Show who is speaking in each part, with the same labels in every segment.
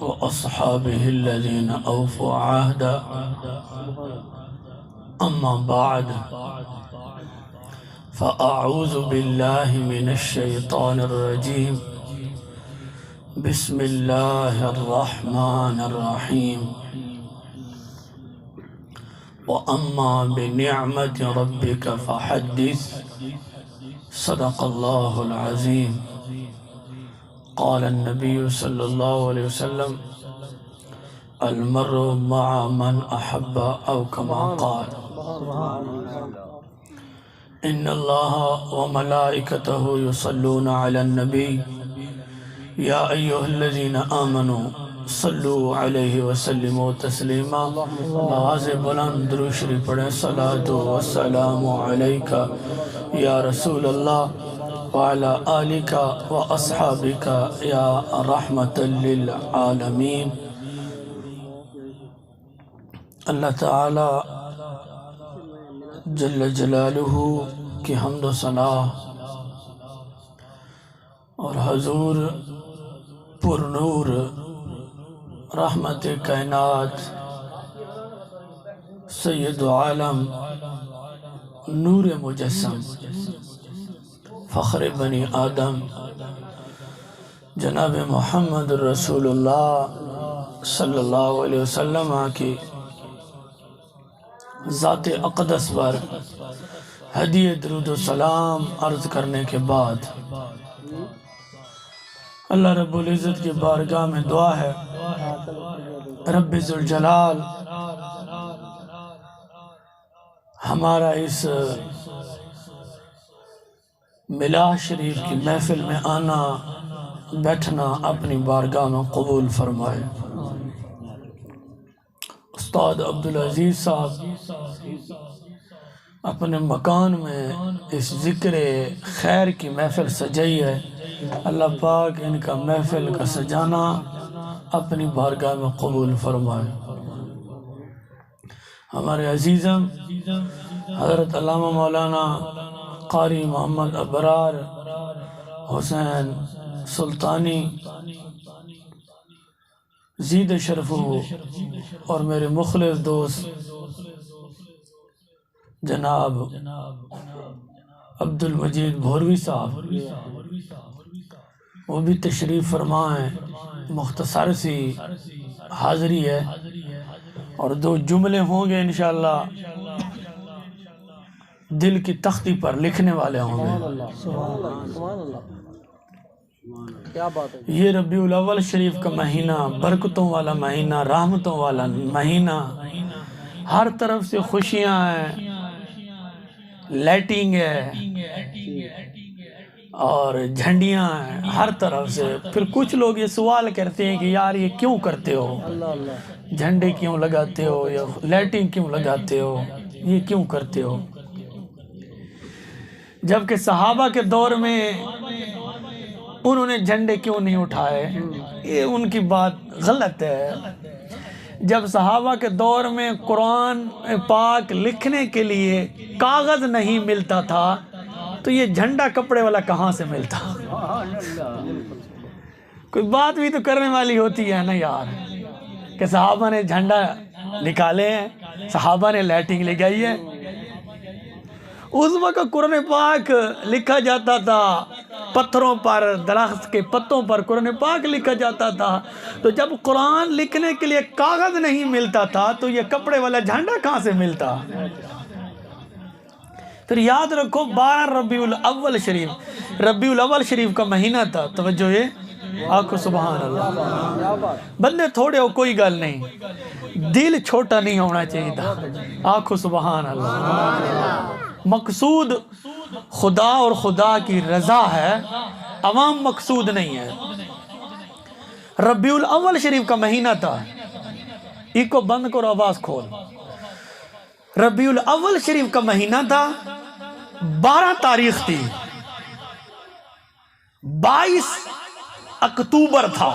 Speaker 1: وأصحابه الذين أوفوا عهدا أما بعد فأعوذ بالله من الشيطان الرجيم بسم الله الرحمن الرحيم وأما بنعمة ربك فحدث صدق الله العظيم قال النبي صلى الله عليه وسلم المرء مع من أحب أو كما قال إن الله وملائكته يصلون على النبي يا أيها الذين آمنوا صلوا عليه وسلموا تسليما آواز بلند درود شریف پڑھیں صلاة والسلام عليك يا رسول الله وعلى آلك وأصحابك يا رحمة للعالمين. اللہ تعالی جل جلالہ کی حمد و ثنا اور حضور پر نور رحمت کائنات سید عالم نور مجسم فخر بنی آدم جناب محمد رسول اللہ صلی اللہ علیہ وسلم کی ذات اقدس پر ہدیہ درود و سلام عرض کرنے کے بعد اللہ رب العزت کی بارگاہ میں دعا ہے رب ذوالجلال ہمارا اس ملاح شریف کی محفل میں آنا بیٹھنا اپنی بارگاہ میں قبول فرمائے. استاد عبدالعزیز صاحب اپنے مکان میں اس ذکر خیر کی محفل سجائی ہے. اللہ پاک ان کا محفل کا سجانا اپنی بارگاہ میں قبول فرمائے. ہمارے عزیزم حضرت علامہ مولانا قاری محمد ابرار حسین سلطانی زید شرف اور میرے مخلص دوست جناب عبدالمجید بھوروی صاحب وہ بھی تشریف فرمائیں. مختصر سی حاضری ہے اور 2 جملے ہوں گے انشاءاللہ دل کی تختی پر لکھنے والے ہوں گے. یہ ربیع الاول شریف کا مہینہ برکتوں والا مہینہ رحمتوں والا مہینہ ہر طرف سے خوشیاں ہیں لائٹنگ ہے اور جھنڈیاں ہیں ہر طرف سے. پھر کچھ لوگ یہ سوال کرتے ہیں کہ یار یہ کیوں کرتے ہو جھنڈے کیوں لگاتے ہو یا لائٹنگ کیوں لگاتے ہو یہ کیوں کرتے ہو جبکہ صحابہ کے دور میں انہوں نے جھنڈے کیوں نہیں اٹھائے. یہ ان کی بات غلط ہے. جب صحابہ کے دور میں قرآن پاک لکھنے کے لیے کاغذ نہیں ملتا تھا تو یہ جھنڈا کپڑے والا کہاں سے ملتا. کوئی بات بھی تو کرنے والی ہوتی ہے نا یار کہ صحابہ نے جھنڈا نکالے ہیں صحابہ نے لائٹنگ لگائی ہے. اس وقت قرآن پاک لکھا جاتا تھا پتھروں پر درخت کے پتوں پر قرآن پاک لکھا جاتا تھا. تو جب قرآن لکھنے کے لیے کاغذ نہیں ملتا تھا تو یہ کپڑے والا جھنڈا کہاں سے ملتا. پھر یاد رکھو 12 ربیع الاول شریف ربیع الاول شریف کا مہینہ تھا. توجہ یہ آنکھو سبحان اللہ. بندے تھوڑے ہو کوئی گل نہیں دل چھوٹا نہیں ہونا چاہیے تھا. آنکھو سبحان اللہ. مقصود خدا اور خدا کی رضا ہے عوام مقصود نہیں ہے. ربیع الاول شریف کا مہینہ تھا. ایک کو بند کرو آواز کھول. ربیع الاول شریف کا مہینہ تھا 12 تاریخ تھی 22 اکتوبر تھا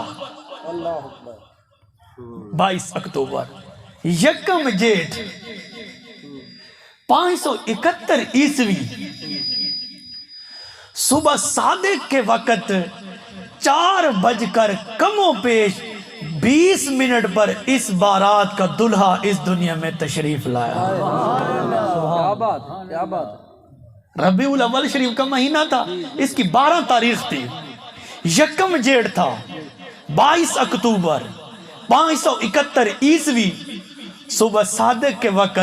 Speaker 1: 22 اکتوبر یکم جیٹھ 571 عیسوی صبح صادق کے وقت 4:20 پر اس بارات کا دلہا اس دنیا میں تشریف لایا۔
Speaker 2: کیا بات، کیا بات۔
Speaker 1: ربیع الاول شریف کا مہینہ تھا، اس کی 12 تاریخ تھی، 1 جیڑ تھا، 22 اکتوبر 571 عیسوی صبح صادق کے وقت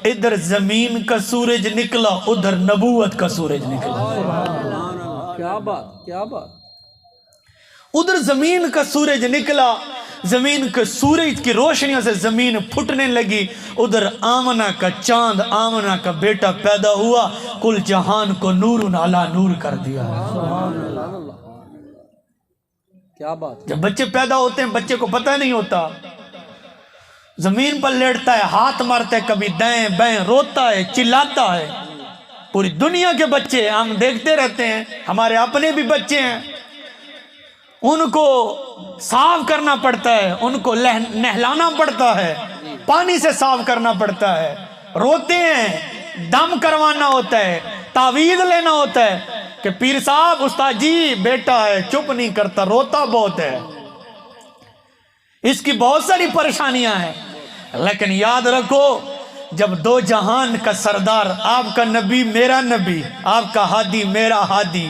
Speaker 1: ادھر زمین کا سورج نکلا، ادھر نبوت کا سورج نکلا۔
Speaker 2: کیا بات، کیا بات۔
Speaker 1: ادھر زمین کا سورج نکلا، زمین کے سورج کی روشنیوں سے زمین پھٹنے لگی، ادھر آمنہ کا چاند، آمنہ کا بیٹا پیدا ہوا، کل جہان کو نور علی نور کر دیا۔
Speaker 2: کیا بات۔
Speaker 1: جب بچے پیدا ہوتے ہیں بچے کو پتہ نہیں ہوتا، زمین پر لیٹتا ہے، ہاتھ مارتا ہے، کبھی دائیں بائیں، روتا ہے، چلاتا ہے۔ پوری دنیا کے بچے ہم دیکھتے رہتے ہیں، ہمارے اپنے بھی بچے ہیں، ان کو صاف کرنا پڑتا ہے، ان کو نہلانا پڑتا ہے، پانی سے صاف کرنا پڑتا ہے، روتے ہیں، دم کروانا ہوتا ہے، تعویذ لینا ہوتا ہے کہ پیر صاحب استاد جی بیٹا ہے چپ نہیں کرتا، روتا بہت ہے، اس کی بہت ساری پریشانیاں ہیں۔ لیکن یاد رکھو جب دو جہان کا سردار، آپ کا نبی میرا نبی، آپ کا ہادی میرا ہادی،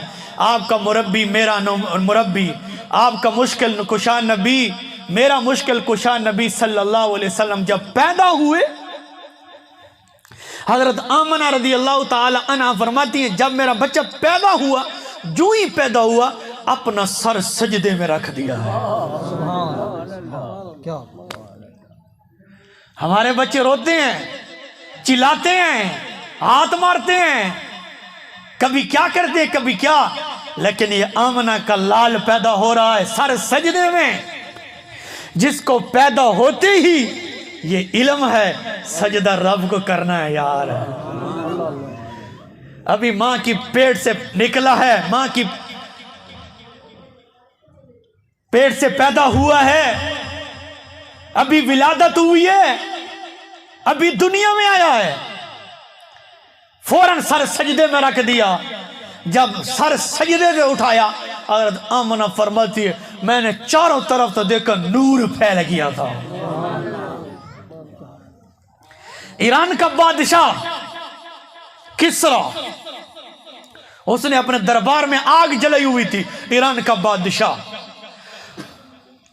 Speaker 1: آپ کا مربی میرا مربی، آپ کا مشکل کشا نبی میرا مشکل کشا نبی صلی اللہ علیہ وسلم جب پیدا ہوئے، حضرت آمنہ رضی اللہ تعالی عنہ فرماتی ہیں جب میرا بچہ پیدا ہوا، جو ہی پیدا ہوا اپنا سر سجدے میں رکھ دیا ہے۔ ہمارے بچے روتے ہیں، چلاتے ہیں، ہاتھ مارتے ہیں، کبھی کیا کرتے ہیں کبھی کیا، لیکن یہ آمنہ کا لال پیدا ہو رہا ہے سر سجدے میں، جس کو پیدا ہوتے ہی یہ علم ہے سجدہ رب کو کرنا ہے یار۔ ابھی ماں کی پیٹ سے نکلا ہے، ماں کی پیٹ سے پیدا ہوا ہے، ابھی ولادت ہوئی ہے، ابھی دنیا میں آیا ہے، فوراً سر سجدے میں رکھ دیا۔ جب سر سجدے سے اٹھایا حضرت آمنہ فرماتی ہے میں نے چاروں طرف تو دیکھا نور پھیل گیا تھا۔ ایران کا بادشاہ کسرا، اس نے اپنے دربار میں آگ جلائی ہوئی تھی، ایران کا بادشاہ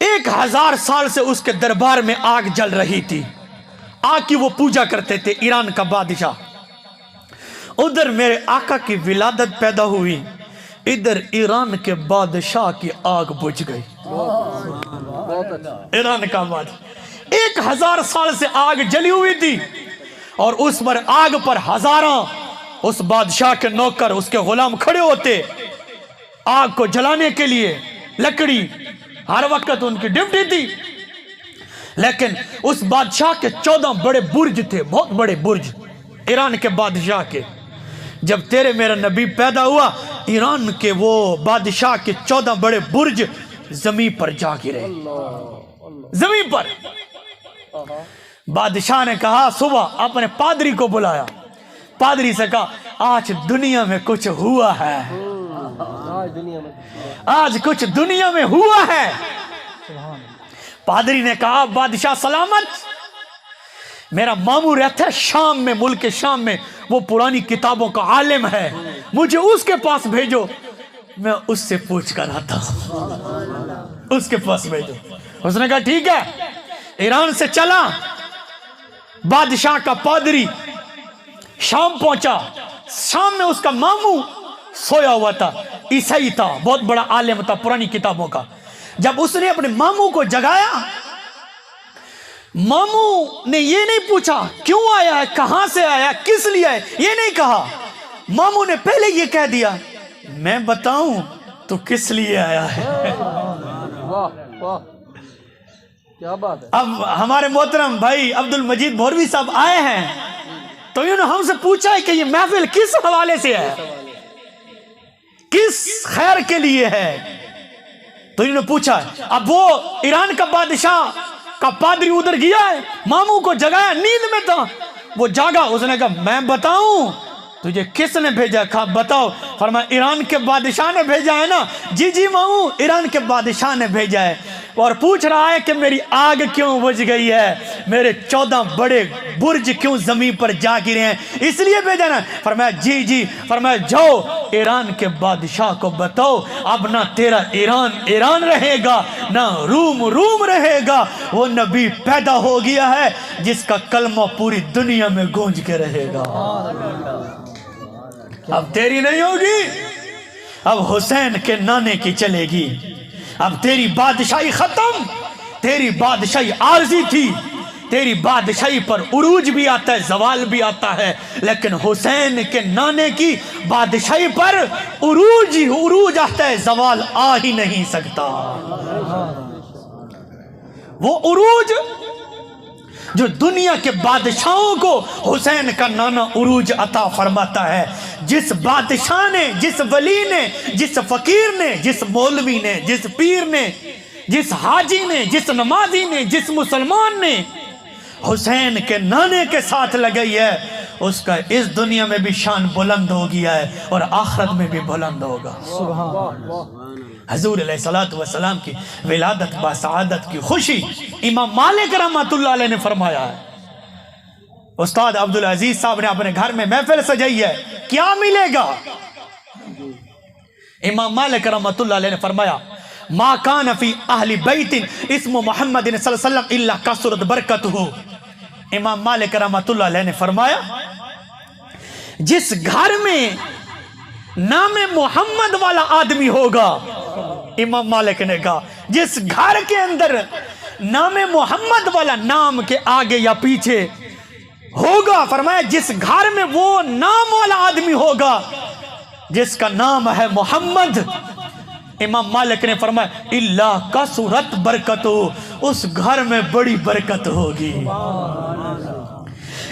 Speaker 1: 1000 سال سے اس کے دربار میں آگ جل رہی تھی، آگ کی وہ پوجا کرتے تھے ایران کا بادشاہ۔ ادھر میرے آقا کی ولادت پیدا ہوئی، ادھر ایران کے بادشاہ کی آگ بجھ گئی۔ ایران کا بادشاہ 1000 سال سے آگ جلی ہوئی تھی، اور اس پر آگ پر ہزاروں اس بادشاہ کے نوکر، اس کے غلام کھڑے ہوتے آگ کو جلانے کے لیے، لکڑی ہر وقت ان کی ڈیوٹی تھی۔ لیکن اس بادشاہ کے 14 بڑے برج تھے، بہت بڑے برج ایران کے بادشاہ کے۔ جب تیرے میرا نبی پیدا ہوا، ایران کے وہ بادشاہ کے 14 بڑے برج زمین پر جا گرے، زمین پر۔ بادشاہ نے کہا صبح اپنے پادری کو بلایا، پادری سے کہا آج دنیا میں کچھ ہوا ہے، آج کچھ دنیا میں ہوا ہے۔ پادری نے کہا بادشاہ سلامت، میرا ماموں رہتا ہے شام میں، ملک شام میں، وہ پرانی کتابوں کا عالم ہے، مجھے اس کے پاس بھیجو، میں اس سے پوچھ کر آتا ہوں، اس کے پاس بھیجو۔ اس نے کہا ٹھیک ہے، ایران سے چلا، بادشاہ کا پادری شام پہنچا، شام میں اس کا ماموں سویا ہوا تھا، عیسائی تھا، بہت بڑا عالم تھا پرانی کتابوں کا۔ جب اس نے اپنے ماموں کو جگایا، ماموں نے یہ نہیں پوچھا کیوں آیا ہے، کہاں سے آیا، کس لیے آیا، یہ نہیں کہا، ماموں نے پہلے یہ کہہ دیا میں بتاؤں تو کس لیے آیا ہے۔
Speaker 2: واہ واہ کیا بات ہے۔
Speaker 1: اب ہمارے محترم بھائی عبد المجید بھوروی صاحب آئے ہیں، تو انہوں نے ہم سے پوچھا ہے کہ یہ محفل کس حوالے سے ہے، کس خیر کے لیے ہے، تو انہوں نے پوچھا ہے۔ اب وہ ایران کا بادشاہ کا پادری ادھر گیا ہے، ماموں کو جگایا، نیند میں تھا، وہ جاگا، اس نے کہا میں بتاؤں تجھے کس نے بھیجا؟ کہا بتاؤ۔ فرمایا ایران کے بادشاہ نے بھیجا ہے نا؟ جی جی ماموں، ایران کے بادشاہ نے بھیجا ہے، اور پوچھ رہا ہے کہ میری آگ کیوں بجھ گئی ہے، میرے 14 بڑے برج کیوں زمین پر جا گرے ہیں، اس لیے بھیجا نا؟ فرمایا جی جی۔ فرمایا جاؤ ایران کے بادشاہ کو بتاؤ اب نہ تیرا ایران ایران رہے گا، نہ روم روم رہے گا، وہ نبی پیدا ہو گیا ہے جس کا کلمہ پوری دنیا میں گونج کے رہے گا۔ اب تیری نہیں ہوگی، اب حسین کے نانے کی چلے گی۔ اب تیری بادشاہی ختم، تیری بادشاہی عارضی تھی، تیری بادشاہی پر عروج بھی آتا ہے، زوال بھی آتا ہے، لیکن حسین کے نانے کی بادشاہی پر عروج آتا ہے، زوال آ ہی نہیں سکتا۔ وہ عروج جو دنیا کے بادشاہوں کو حسین کا نانا عروج عطا فرماتا ہے، جس بادشاہ نے، جس ولی نے، جس فقیر نے، جس مولوی نے، جس پیر نے، جس حاجی نے، جس نمازی نے، جس مسلمان نے حسین کے نانے کے ساتھ لگئی ہے، اس کا اس دنیا میں بھی شان بلند ہو گیا ہے اور آخرت میں بھی بلند ہوگا۔ حضور علیہ السلام کی ولادت با سعادت کی خوشی امام مالک رحمۃ اللہ علیہ نے فرمایا ہے۔ استاد عبدالعزیز صاحب نے اپنے گھر میں محفل سجائی ہے، کیا ملے گا؟ امام مالک رحمۃ اللہ علیہ نے فرمایا ما کان فی اہل بیت اسم محمد صلی اللہ علیہ وسلم الا کثرت برکتہ۔ امام مالک رحمۃ اللہ علیہ نے فرمایا جس گھر میں نام محمد والا آدمی ہوگا، امام مالک نے کہا جس گھر کے اندر نام محمد والا نام کے آگے یا پیچھے ہوگا، فرمایا جس گھر میں وہ نام والا آدمی ہوگا جس کا نام ہے محمد، امام مالک نے فرمایا اللہ کثرت برکتو، اس گھر میں بڑی برکت ہوگی۔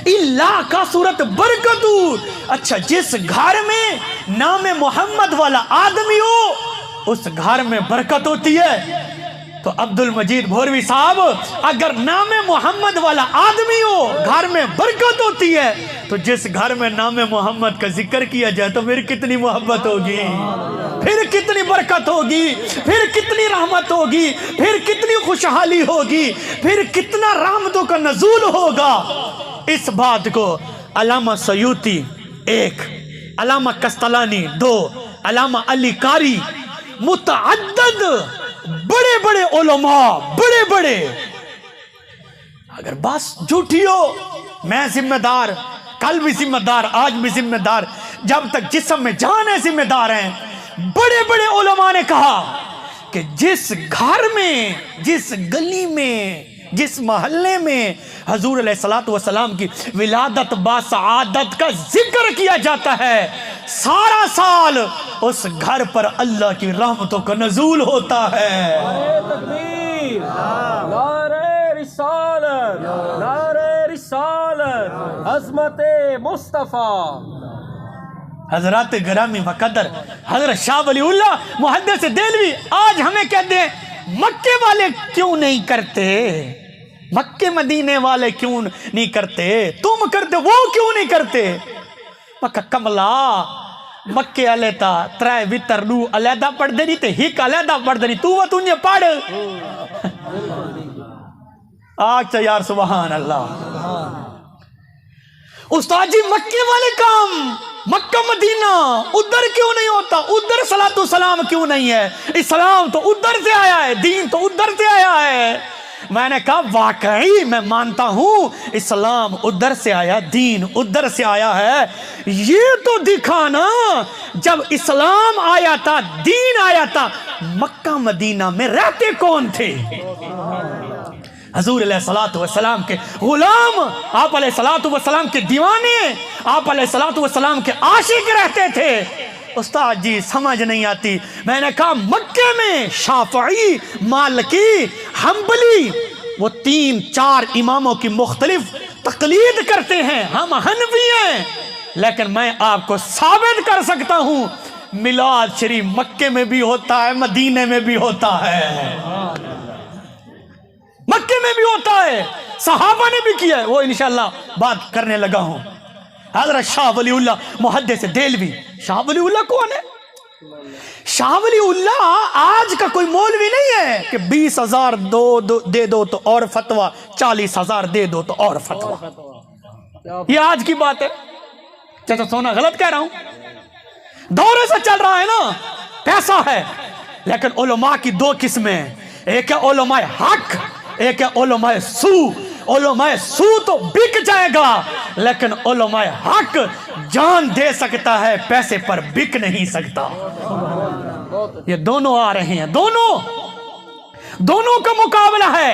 Speaker 1: اللہ کا صورت برکتو، اچھا جس گھر میں نام محمد والا آدمی ہو اس گھر میں برکت ہوتی ہے۔ تو عبد المجید بھوروی صاحب اگر نام محمد والا آدمی ہو گھر میں برکت ہوتی ہے، تو جس گھر میں نام محمد کا ذکر کیا جائے تو پھر کتنی محبت ہوگی، پھر کتنی برکت ہوگی، پھر کتنی رحمت ہوگی، پھر کتنی خوشحالی ہوگی، پھر کتنا رحمتوں کا نزول ہوگا۔ اس بات کو علامہ سیوطی 1، علامہ قسطلانی 2، علامہ علی قاری، متعدد بڑے بڑے علماء، بڑے بڑے، اگر بس جھوٹی ہو میں ذمہ دار، کل بھی ذمہ دار، آج بھی ذمہ دار، جب تک جسم میں جان ہے ذمہ دار ہیں۔ بڑے بڑے علماء نے کہا کہ جس گھر میں، جس گلی میں، جس محلے میں حضور علیہ السلام کی ولادت با سعادت کا ذکر کیا جاتا ہے، سارا سال اس گھر پر اللہ کی رحمتوں کا نزول ہوتا ہے۔
Speaker 2: تکبیر، نعرہ رسالت، نعرہ رسالت، عظمت مصطفیٰ۔
Speaker 1: حضرات گرامی و قدر، حضرت شاہ ولی اللہ محدث دہلوی آج ہمیں کہتے ہیں مکے والے کیوں نہیں کرتے، مکے مدینے والے کیوں نہیں کرتے، تم کرتے وہ کیوں نہیں کرتے؟ مکہ کملا مکے والے تا ترائے وطر دو علیحدہ پڑھ دے نہیں تے ہک علیحدہ پڑھ دے نہیں، تو وہ تنہیں پڑھ آج یار سبحان اللہ۔ استاد جی مکے والے کام مکہ مدینہ ادھر کیوں نہیں ہوتا، ادھر صلاۃ والسلام کیوں نہیں ہے؟ اسلام تو ادھر سے آیا ہے، دین تو ادھر سے آیا ہے۔ میں نے کہا واقعی میں مانتا ہوں اسلام ادھر سے آیا، دین ادھر سے آیا ہے، یہ تو دکھا نا جب اسلام آیا تھا، دین آیا تھا، مکہ مدینہ میں رہتے کون تھے؟ حضور علیہ السلام کے غلام، آپ علیہ السلام کے دیوانے، آپ علیہ السلام کے عاشق رہتے تھے۔ استاد جی سمجھ نہیں آتی۔ میں نے کہا مکے میں شافعی، مالکی، حنبلی، وہ 3-4 اماموں کی مختلف تقلید کرتے ہیں، ہم حنفی ہیں، لیکن میں آپ کو ثابت کر سکتا ہوں میلاد شریف مکے میں بھی ہوتا ہے، مدینے میں بھی ہوتا ہے، مکے میں بھی ہوتا ہے، صحابہ نے بھی کیا ہے، وہ انشاءاللہ بات کرنے لگا ہوں۔ حضرت شاہ ولی اللہ محدث دہلوی. شاہ ولی اللہ کون ہے؟ شاہ ولی اللہ آج کا کوئی مولوی نہیں ہے کہ 20,000 دے دو تو اور فتویٰ، 40,000 دے دو تو اور فتویٰ. یہ آج کی بات ہے. چچا سونا غلط کہہ رہا ہوں؟ دور سے چل رہا ہے نا، پیسہ ہے. لیکن علماء کی دو قسمیں، ایک ہے علماء حق، ایک ہے علماء سو. علماء سو تو بک جائے گا، لیکن علماء حق جان دے سکتا ہے، پیسے پر بک نہیں سکتا. یہ دونوں آ رہے ہیں، دونوں کا مقابلہ ہے.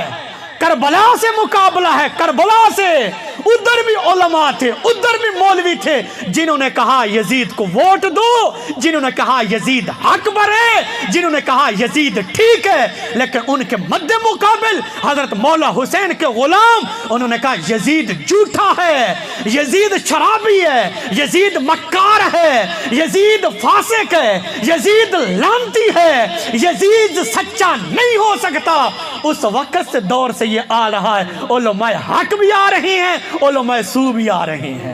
Speaker 1: کربلا سے مقابلہ ہے، کربلا سے. ادھر بھی علماء تھے، ادھر بھی مولوی تھے جنہوں نے کہا یزید کو ووٹ دو، جنہوں نے کہا یزید حق پر ہے، جنہوں نے کہا یزید ٹھیک ہے. لیکن ان کے مد مقابل حضرت مولا حسین کے غلام، انہوں نے کہا یزید جھوٹا ہے، یزید شرابی ہے، یزید مکار ہے، یزید فاسق ہے، یزید لعنتی ہے، یزید سچا نہیں ہو سکتا. اس وقت سے دور سے یہ آ رہا ہے. علماء حق بھی آ رہے ہیں، علماء سو بھی آ رہے ہیں.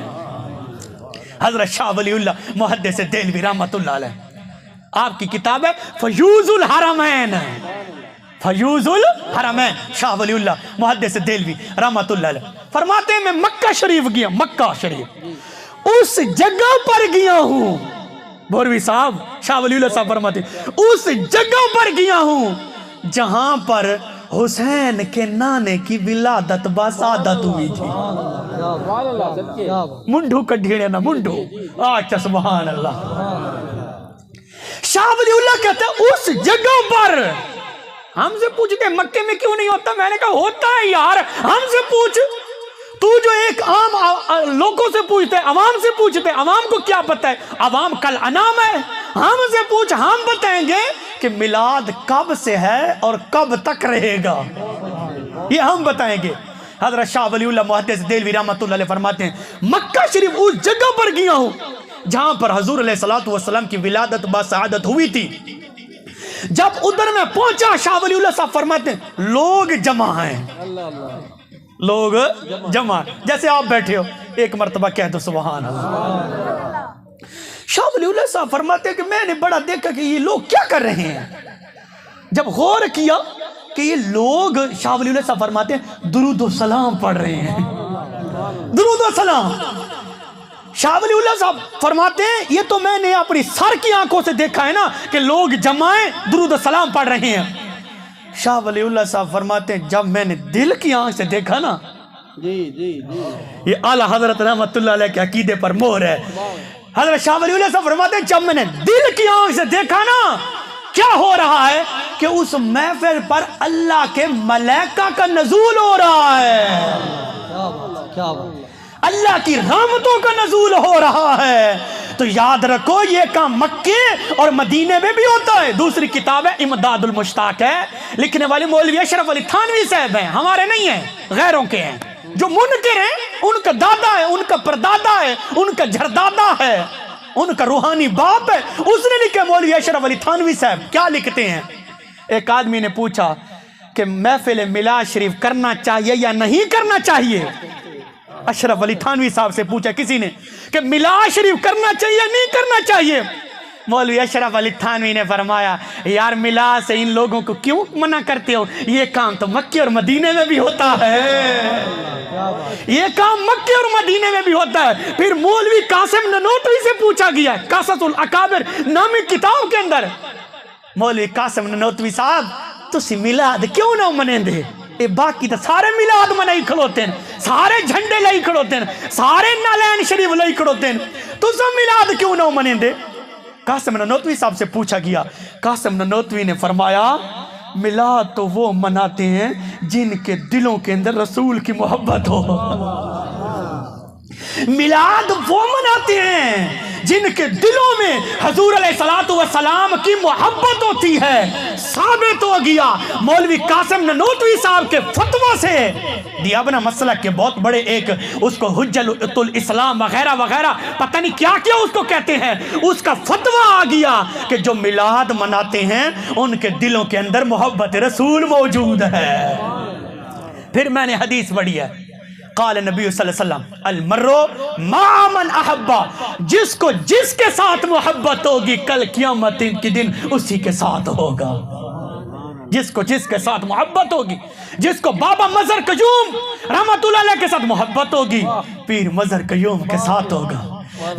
Speaker 1: حضرت شاہ ولی اللہ محدث دہلوی رحمت اللہ علیہ، آپ کی کتاب ہے فیوض الحرمین. فیوض الحرمین شاہ ولی اللہ محدث دہلوی رحمت اللہ علیہ فرماتے ہیں میں مکہ شریف گیا، مکہ شریف اس جگہ پر گیا ہوں. بوروی صاحب شاہ ولی اللہ صاحب فرماتے ہیں اس جگہ پر گیا ہوں جہاں پر حسین کے نانے کی ولادت باسعادت ہوئی تھی. منڈو کڈھیڑے نا منڈو. اچھا سبحان اللہ. شاہ ولی اللہ کہتے ہیں اس جگہ پر. ہم سے پوچھتے مکے میں کیوں نہیں ہوتا؟ میں نے کہا ہوتا ہے یار، ہم سے پوچھ. تو جو ایک عام لوگوں سے پوچھتے، عوام سے پوچھتے، عوام کو کیا پتہ ہے؟ عوام کل انام ہے. ہم سے پوچھ، ہم بتائیں گے کہ میلاد کب سے ہے اور کب تک رہے گا، یہ ہم بتائیں گے. حضرت شاہ ولی اللہ محدث دہلوی رحمت اللہ علیہ فرماتے ہیں مکہ شریف اس جگہ پر گیا ہوں جہاں پر حضور علیہ السلام کی ولادت باسعادت ہوئی تھی. جب ادھر میں پہنچا، شاہ ولی اللہ صاحب فرماتے ہیں لوگ جمع ہیں، لوگ جمع، جیسے آپ بیٹھے ہو. ایک مرتبہ کہہ دو سبحان اللہ. شاہ ولی اللہ صاحب فرماتے ہیں کہ میں نے بڑا دیکھا کہ یہ لوگ کیا کر رہے ہیں. جب غور کیا کہ یہ لوگ، شاہ ولی اللہ صاحب فرماتے ہیں درود و سلام پڑھ رہے ہیں، درود و سلام. شاہ ولی اللہ صاحب فرماتے ہیں یہ تو میں نے اپنی سر کی آنکھوں سے دیکھا ہے نا کہ لوگ جمائیں درود و سلام پڑھ رہے ہیں. شاہ ولی اللہ صاحب فرماتے ہیں جب میں نے دل کی آنکھ سے دیکھا نا، یہ اعلیٰ حضرت رحمت اللہ علیہ کے عقیدے پر مہر ہے. حضرت شاہ ولی اللہ صاحب فرماتے ہیں جب میں نے دل کی آنکھ سے دیکھا نا، کیا ہو رہا ہے کہ اس محفل پر اللہ کے ملائکہ کا نزول ہو رہا ہے، اللہ کی رحمتوں کا نزول ہو رہا ہے. تو یاد رکھو یہ کام مکے اور مدینے میں بھی ہوتا ہے. دوسری کتاب ہے امداد المشتاق ہے، لکھنے والے مولوی اشرف علی تھانوی صاحب ہیں، ہمارے نہیں ہیں، غیروں کے ہیں. جو منکر ہیں ان کا دادا ہے، ان کا پردادا ہے، ان کا جھردادا ہے، ان کا روحانی باپ ہے. اس نے لکھا مولوی اشرف علی تھانوی صاحب. کیا لکھتے ہیں؟ ایک آدمی نے پوچھا کہ محفل میلاد شریف کرنا چاہیے یا نہیں کرنا چاہیے. اشرف علی تھانوی صاحب سے پوچھا کسی نے کہ میلاد شریف کرنا چاہیے یا نہیں کرنا چاہیے. مولوی اشرف علی تھانوی نے فرمایا یار میلاد سے ان لوگوں کو کیوں منع کرتے ہو؟ یہ کام تو مکے اور مدینے میں بھی ہوتا ہے، یہ کام مکے اور مدینے میں بھی ہوتا ہے. پھر مولوی قاسم ننوتوی سے پوچھا گیا قصص الاکابر نامی کتاب کے اندر، مولوی قاسم ننوتوی صاحب تسی میلاد کیوں نہ منیں دے؟ اے باقی تو سارے میلاد منائی کھڑوتے ہیں، سارے جھنڈے لائی کھڑوتے ہیں، سارے نالین شریف لائی کھڑوتے ہیں، تو سب میلاد کیوں نہ منیں دے؟ قاسم ننوتوی صاحب سے پوچھا گیا. قاسم ننوتوی نے فرمایا میلاد تو وہ مناتے ہیں جن کے دلوں کے اندر رسول کی محبت ہو. میلاد وہ مناتے ہیں جن کے دلوں میں حضور علیہ السلام کی محبت ہوتی ہے. ثابت ہو گیا مولوی قاسم ننوتوی صاحب کے فتوہ سے. دیابنا مسلک کے بہت بڑے ایک اس کو حجت الاسلام وغیرہ وغیرہ پتہ نہیں کیا کیا اس کو کہتے ہیں، اس کا فتوہ آ گیا کہ جو میلاد مناتے ہیں ان کے دلوں کے اندر محبت رسول موجود ہے. پھر میں نے حدیث پڑھی ہے قال نبی صلی اللہ علیہ وسلم المرء مع من احبا، جس کو جس کے ساتھ محبت ہوگی کل قیامت کے دن اسی کے ساتھ ہوگا. جس کو جس کے ساتھ محبت ہوگی، جس کو بابا مظہر قیوم رحمت اللہ علیہ کے ساتھ محبت ہوگی پیر مظہر قیوم کے ساتھ ہوگا.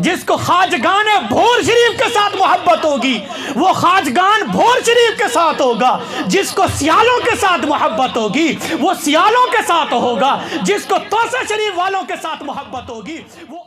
Speaker 1: جس کو خواجگان بھور شریف کے ساتھ محبت ہوگی وہ خواجگان بھور شریف کے ساتھ ہوگا. جس کو سیالوں کے ساتھ محبت ہوگی وہ سیالوں کے ساتھ ہوگا. جس کو توسہ شریف والوں کے ساتھ محبت ہوگی وہ